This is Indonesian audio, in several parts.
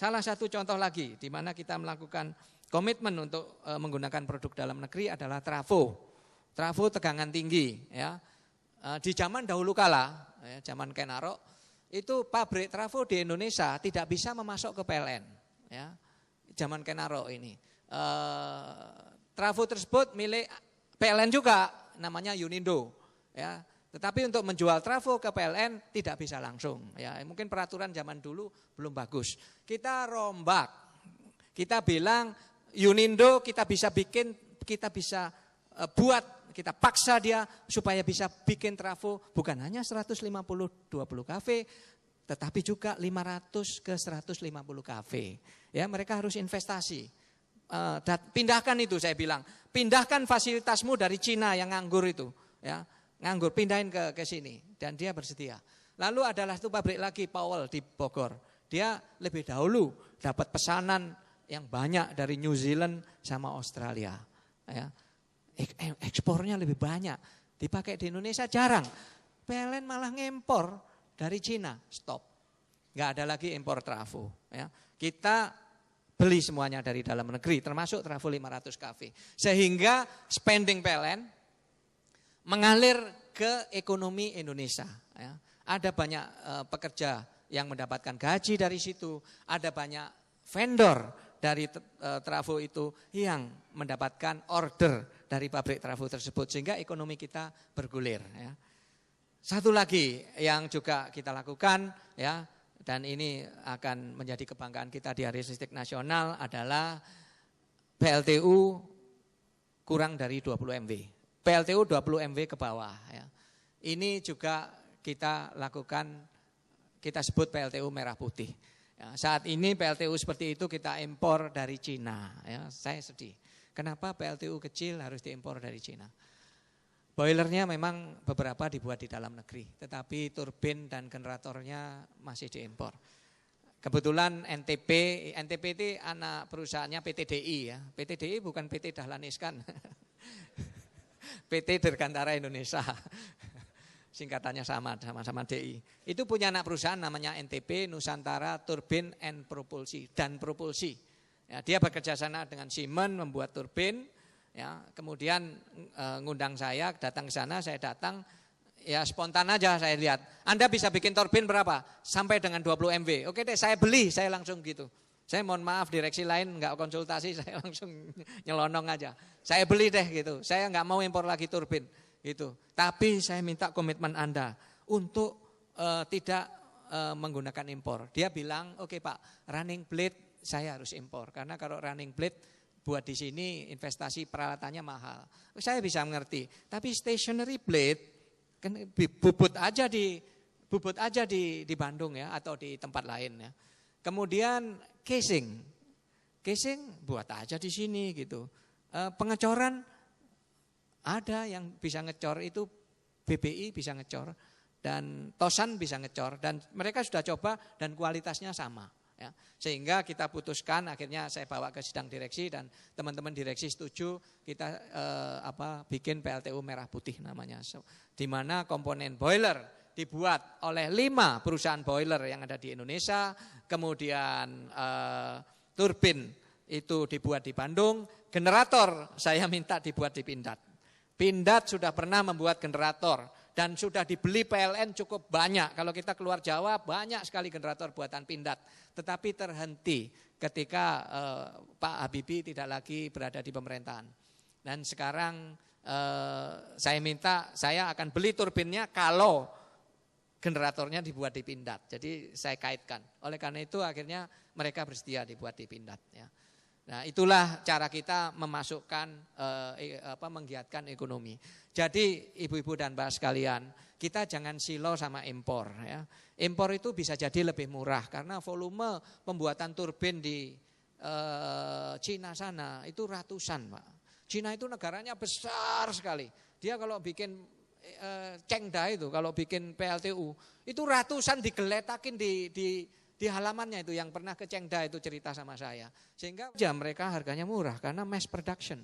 salah satu contoh lagi di mana kita melakukan komitmen untuk menggunakan produk dalam negeri adalah trafo. Trafo tegangan tinggi ya. Di zaman dahulu kala, ya, zaman Ken Arok, itu pabrik trafo di Indonesia tidak bisa memasok ke PLN ya. Zaman Ken Arok ini. Trafo tersebut milik PLN juga, namanya Unindo ya. Tetapi untuk menjual trafo ke PLN tidak bisa langsung ya. Mungkin peraturan zaman dulu belum bagus. Kita rombak. Kita bilang Unindo kita bisa bikin, kita bisa buat, kita paksa dia supaya bisa bikin trafo bukan hanya 150-20 kV, tetapi juga 500 ke 150 kV. Ya, mereka harus investasi. Pindahkan itu, saya bilang, pindahkan fasilitasmu dari Cina yang nganggur itu, ya. Nganggur, pindahin ke sini, dan dia bersedia. Lalu adalah itu pabrik lagi Powell di Bogor. Dia lebih dahulu dapat pesanan yang banyak dari New Zealand sama Australia. Ya. Ekspornya lebih banyak, dipakai di Indonesia jarang. PLN malah ngempor dari Cina, stop. Nggak ada lagi impor trafo. Ya. Kita beli semuanya dari dalam negeri, termasuk trafo 500 kV. Sehingga spending PLN mengalir ke ekonomi Indonesia. Ya. Ada banyak pekerja yang mendapatkan gaji dari situ, ada banyak vendor dari trafo itu yang mendapatkan order dari pabrik trafo tersebut, sehingga ekonomi kita bergulir. Ya. Satu lagi yang juga kita lakukan, ya, dan ini akan menjadi kebanggaan kita di Hari Listrik Nasional adalah PLTU kurang dari 20 MW. PLTU 20 MW ke bawah. Ya. Ini juga kita lakukan, kita sebut PLTU merah putih. Ya, saat ini PLTU seperti itu kita impor dari Cina. Ya, saya sedih. Kenapa PLTU kecil harus diimpor dari Cina? Boilernya memang beberapa dibuat di dalam negeri, tetapi turbin dan generatornya masih diimpor. Kebetulan NTP itu anak perusahaannya PTDI ya. PTDI bukan PT Dahlan Iskan. PT Dirgantara Indonesia, singkatannya sama-sama DI. Itu punya anak perusahaan namanya NTP, Nusantara Turbin and Propulsi, dan Propulsi. Ya, dia bekerja sana dengan Siemens membuat turbin. Ya, kemudian ngundang saya datang ke sana, saya datang, ya spontan aja saya lihat. Anda bisa bikin turbin berapa? Sampai dengan 20 MW. Oke deh, saya beli, saya langsung gitu. Saya mohon maaf direksi lain nggak konsultasi, saya langsung nyelonong aja. Saya beli deh gitu. Saya nggak mau impor lagi turbin gitu. Tapi saya minta komitmen Anda untuk tidak menggunakan impor. Dia bilang, oke Pak, running blade saya harus impor karena kalau running blade buat di sini investasi peralatannya mahal. Saya bisa mengerti. Tapi stationary blade kan bubut aja di Bandung ya atau di tempat lain ya. Kemudian casing buat aja di sini gitu. Pengecoran ada yang bisa ngecor itu BBI bisa ngecor dan Tosan bisa ngecor dan mereka sudah coba dan kualitasnya sama. Ya. Sehingga kita putuskan akhirnya saya bawa ke sidang direksi dan teman-teman direksi setuju kita bikin PLTU merah putih namanya. Di mana komponen boiler dibuat oleh 5 perusahaan boiler yang ada di Indonesia, kemudian turbin itu dibuat di Bandung, generator saya minta dibuat di Pindad. Pindad sudah pernah membuat generator dan sudah dibeli PLN cukup banyak. Kalau kita keluar Jawa banyak sekali generator buatan Pindad, tetapi terhenti ketika Pak Habibie tidak lagi berada di pemerintahan. Dan sekarang saya akan beli turbinnya kalau generatornya dibuat di Pindad. Jadi saya kaitkan. Oleh karena itu akhirnya mereka bersedia dibuat di Pindad. Ya. Nah itulah cara kita memasukkan, menggiatkan ekonomi. Jadi ibu-ibu dan mbak sekalian, kita jangan silo sama impor. Ya. Impor itu bisa jadi lebih murah karena volume pembuatan turbin di Cina sana itu ratusan, Pak. Cina itu negaranya besar sekali. Dia kalau bikin Chengda itu kalau bikin PLTU itu ratusan digeletakin di halamannya itu yang pernah ke Chengda itu cerita sama saya. Sehingga mereka harganya murah karena mass production.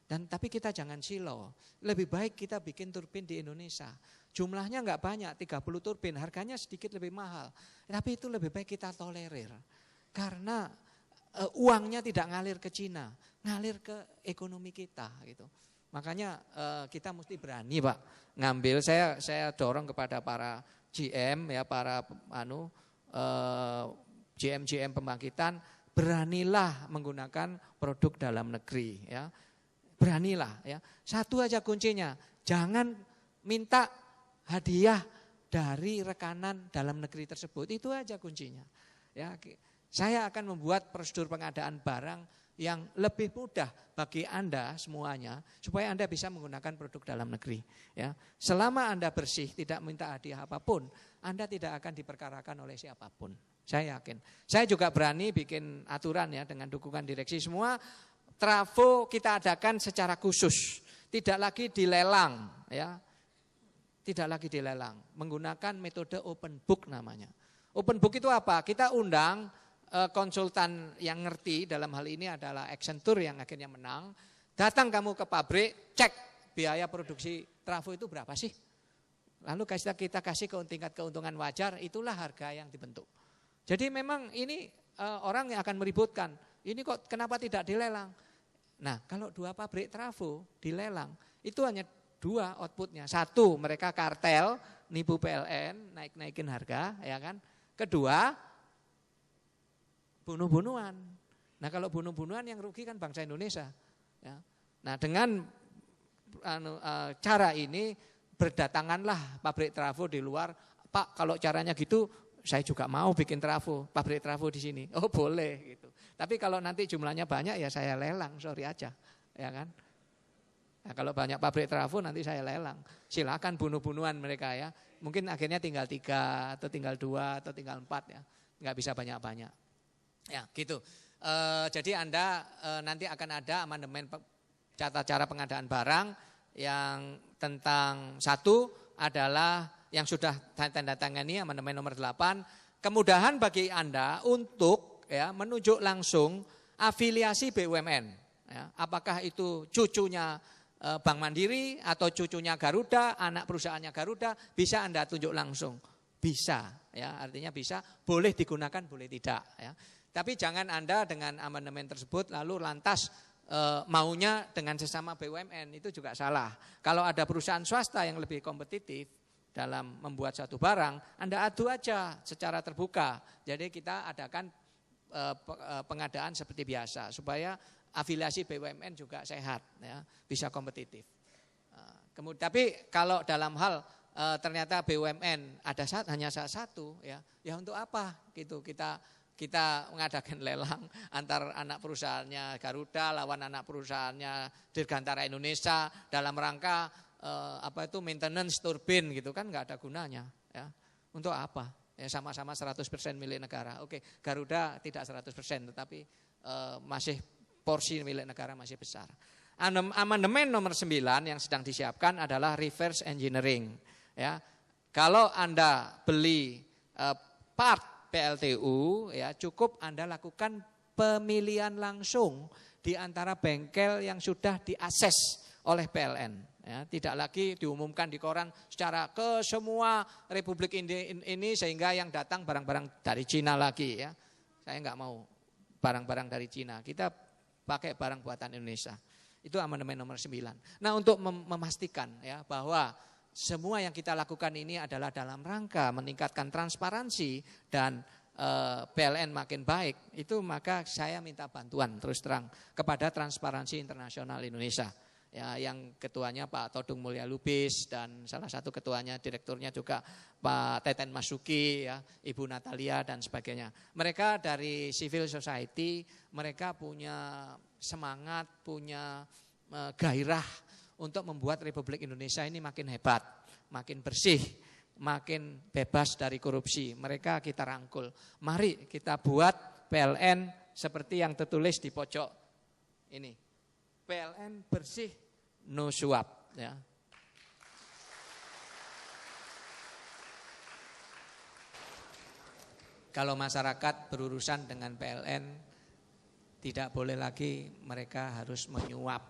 Dan tapi kita jangan silo. Lebih baik kita bikin turbin di Indonesia. Jumlahnya enggak banyak, 30 turbin, harganya sedikit lebih mahal. Tapi itu lebih baik kita tolerir. Karena uangnya tidak ngalir ke Cina, ngalir ke ekonomi kita gitu. Makanya kita mesti berani Pak ngambil. Saya dorong kepada para GM ya, para GM pembangkitan, beranilah menggunakan produk dalam negeri ya. Beranilah ya. Satu aja kuncinya, jangan minta hadiah dari rekanan dalam negeri tersebut. Itu aja kuncinya. Ya, saya akan membuat prosedur pengadaan barang yang lebih mudah bagi Anda semuanya supaya Anda bisa menggunakan produk dalam negeri ya. Selama Anda bersih, tidak minta hadiah apapun, Anda tidak akan diperkarakan oleh siapapun. Saya yakin. Saya juga berani bikin aturan ya dengan dukungan direksi semua. Trafo kita adakan secara khusus, tidak lagi dilelang ya. Tidak lagi dilelang, menggunakan metode open book namanya. Open book itu apa? Kita undang konsultan yang ngerti, dalam hal ini adalah Accenture yang akhirnya menang. Datang kamu ke pabrik, cek biaya produksi trafo itu berapa sih? Lalu kita kasih tingkat keuntungan wajar, itulah harga yang dibentuk. Jadi memang ini orang yang akan meributkan, ini kok kenapa tidak dilelang? Nah kalau 2 pabrik trafo dilelang, itu hanya 2 outputnya. 1, mereka kartel, nipu PLN, naikin harga, ya kan. Kedua, bunuh-bunuhan. Nah kalau bunuh-bunuhan yang rugi kan bangsa Indonesia. Ya. Nah dengan cara ini berdatanganlah pabrik trafo di luar. Pak kalau caranya gitu saya juga mau bikin trafo, pabrik trafo di sini. Oh boleh gitu. Tapi kalau nanti jumlahnya banyak ya saya lelang, sorry aja, ya kan. Nah, kalau banyak pabrik trafo nanti saya lelang. Silakan bunuh-bunuhan mereka ya. Mungkin akhirnya tinggal 3 atau tinggal 2 atau tinggal 4 ya. Nggak bisa banyak-banyak. Ya gitu. Jadi Anda nanti akan ada amandemen tata cara pengadaan barang yang tentang 1 adalah yang sudah tanda tangani amandemen nomor 8, kemudahan bagi Anda untuk ya menunjuk langsung afiliasi BUMN. Ya, apakah itu cucunya Bank Mandiri atau cucunya Garuda, anak perusahaannya Garuda, bisa Anda tunjuk langsung. Bisa ya, artinya bisa, boleh digunakan, boleh tidak ya. Tapi jangan Anda dengan amandemen tersebut lalu lantas maunya dengan sesama BUMN, itu juga salah. Kalau ada perusahaan swasta yang lebih kompetitif dalam membuat satu barang, Anda adu aja secara terbuka. Jadi kita adakan pengadaan seperti biasa supaya afiliasi BUMN juga sehat ya, bisa kompetitif. Kemudian tapi kalau dalam hal ternyata BUMN ada hanya satu ya untuk apa gitu kita mengadakan lelang antar anak perusahaannya Garuda lawan anak perusahaannya Dirgantara Indonesia dalam rangka maintenance turbin gitu kan, nggak ada gunanya ya. Untuk apa? Ya sama-sama 100% milik negara. Oke, Garuda tidak 100% tetapi masih porsi milik negara masih besar. Amandemen nomor 9 yang sedang disiapkan adalah reverse engineering ya. Kalau Anda beli part PLTU ya cukup Anda lakukan pemilihan langsung di antara bengkel yang sudah diakses oleh PLN ya, tidak lagi diumumkan di koran secara ke semua Republik ini sehingga yang datang barang-barang dari Cina lagi ya. Saya nggak mau barang-barang dari Cina, kita pakai barang buatan Indonesia. Itu amandemen nomor 9. Nah, untuk memastikan ya bahwa semua yang kita lakukan ini adalah dalam rangka meningkatkan transparansi dan PLN makin baik, itu maka saya minta bantuan terus terang kepada Transparansi Internasional Indonesia. Ya, yang ketuanya Pak Todung Mulya Lubis dan salah satu ketuanya direkturnya juga Pak Teten Masuki ya, Ibu Natalia dan sebagainya. Mereka dari civil society, mereka punya semangat, punya gairah untuk membuat Republik Indonesia ini makin hebat, makin bersih, makin bebas dari korupsi. Mereka kita rangkul. Mari kita buat PLN seperti yang tertulis di pojok ini. PLN bersih, no suap. Ya. Kalau masyarakat berurusan dengan PLN, tidak boleh lagi mereka harus menyuap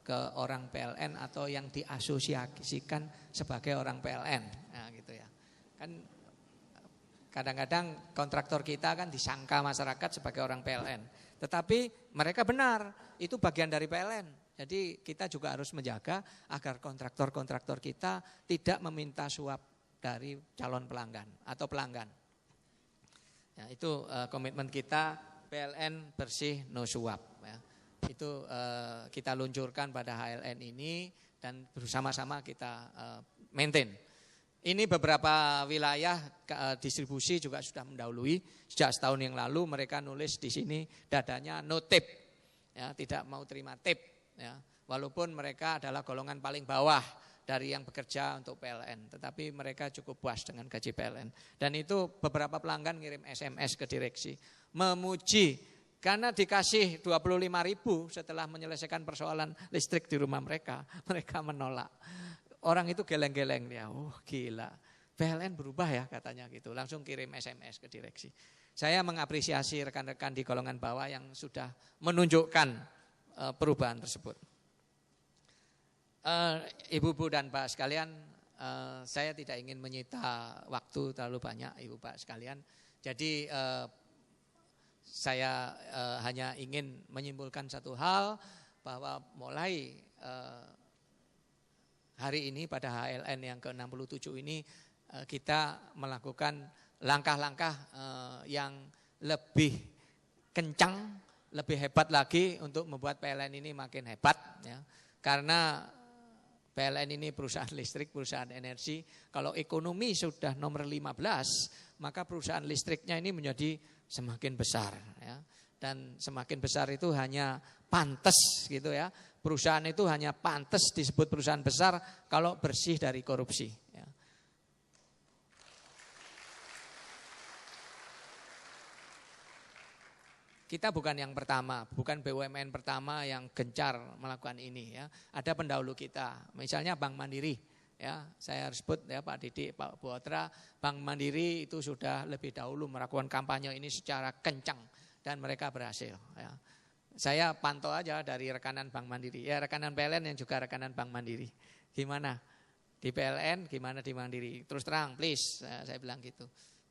ke orang PLN atau yang diasosiasikan sebagai orang PLN, nah, gitu ya. Kan Kadang-kadang kontraktor kita kan disangka masyarakat sebagai orang PLN. Tetapi mereka benar, itu bagian dari PLN. Jadi kita juga harus menjaga agar kontraktor-kontraktor kita tidak meminta suap dari calon pelanggan atau pelanggan. Ya, itu komitmen kita, PLN bersih no suap. Ya. Itu kita luncurkan pada HLN ini dan bersama-sama kita maintain. Ini beberapa wilayah distribusi juga sudah mendahului. Sejak setahun yang lalu mereka nulis di sini dadanya no tip, ya, tidak mau terima tip. Ya. Walaupun mereka adalah golongan paling bawah dari yang bekerja untuk PLN, tetapi mereka cukup puas dengan gaji PLN. Dan itu beberapa pelanggan ngirim SMS ke direksi, memuji karena dikasih 25.000 setelah menyelesaikan persoalan listrik di rumah mereka, mereka menolak. Orang itu geleng-geleng dia, oh gila, PLN berubah ya katanya gitu, langsung kirim SMS ke direksi. Saya mengapresiasi rekan-rekan di golongan bawah yang sudah menunjukkan perubahan tersebut. Ibu-ibu dan Pak sekalian, saya tidak ingin menyita waktu terlalu banyak Ibu Pak sekalian. Jadi saya hanya ingin menyimpulkan satu hal, bahwa mulai hari ini pada HLN yang ke-67 ini kita melakukan langkah-langkah yang lebih kencang, lebih hebat lagi untuk membuat PLN ini makin hebat, ya. Karena PLN ini perusahaan listrik, perusahaan energi. Kalau ekonomi sudah nomor 15, maka perusahaan listriknya ini menjadi semakin besar, ya. Dan semakin besar itu hanya pantas gitu ya. Perusahaan itu hanya pantas disebut perusahaan besar kalau bersih dari korupsi, ya. Kita bukan yang pertama, bukan BUMN pertama yang gencar melakukan ini, ya. Ada pendahulu kita, misalnya Bank Mandiri, ya. Saya harus sebut ya Pak Didik, Pak Buotra, Bank Mandiri itu sudah lebih dahulu melakukan kampanye ini secara kencang dan mereka berhasil, ya. Saya pantau aja dari rekanan Bank Mandiri, ya rekanan PLN yang juga rekanan Bank Mandiri. Gimana di PLN, gimana di Mandiri? Terus terang, please, saya bilang gitu.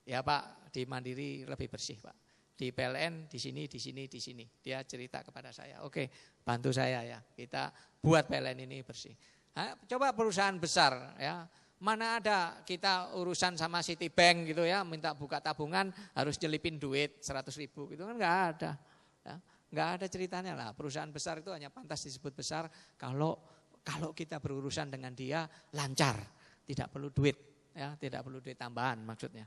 Ya Pak, di Mandiri lebih bersih Pak. Di PLN, di sini, di sini, di sini. Dia cerita kepada saya, oke, bantu saya ya, kita buat PLN ini bersih. Nah, coba perusahaan besar, ya, mana ada kita urusan sama Citibank gitu ya, minta buka tabungan harus nyelipin duit 100.000 gitu kan, nggak ada. Ya. Nggak ada ceritanya lah. Perusahaan besar itu hanya pantas disebut besar kalau kita berurusan dengan dia lancar, tidak perlu duit, ya, tidak perlu duit tambahan maksudnya.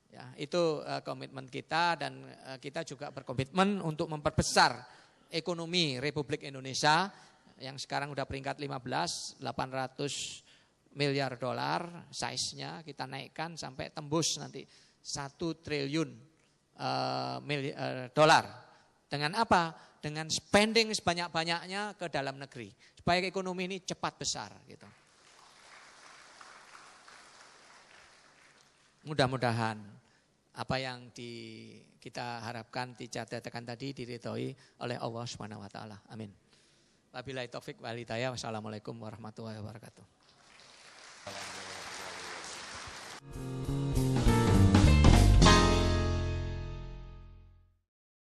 Ya, itu komitmen kita dan kita juga berkomitmen untuk memperbesar ekonomi Republik Indonesia yang sekarang udah peringkat 15, 800 miliar dolar size-nya, kita naikkan sampai tembus nanti 1 triliun dolar. Dengan apa? Dengan spending sebanyak-banyaknya ke dalam negeri. Supaya ekonomi ini cepat besar gitu. Mudah-mudahan apa yang kita harapkan, dicatatkan tadi diridhoi oleh Allah Subhanahu wa taala. Amin. Wabillahi taufik wal hidayah. Wassalamualaikum warahmatullahi wabarakatuh.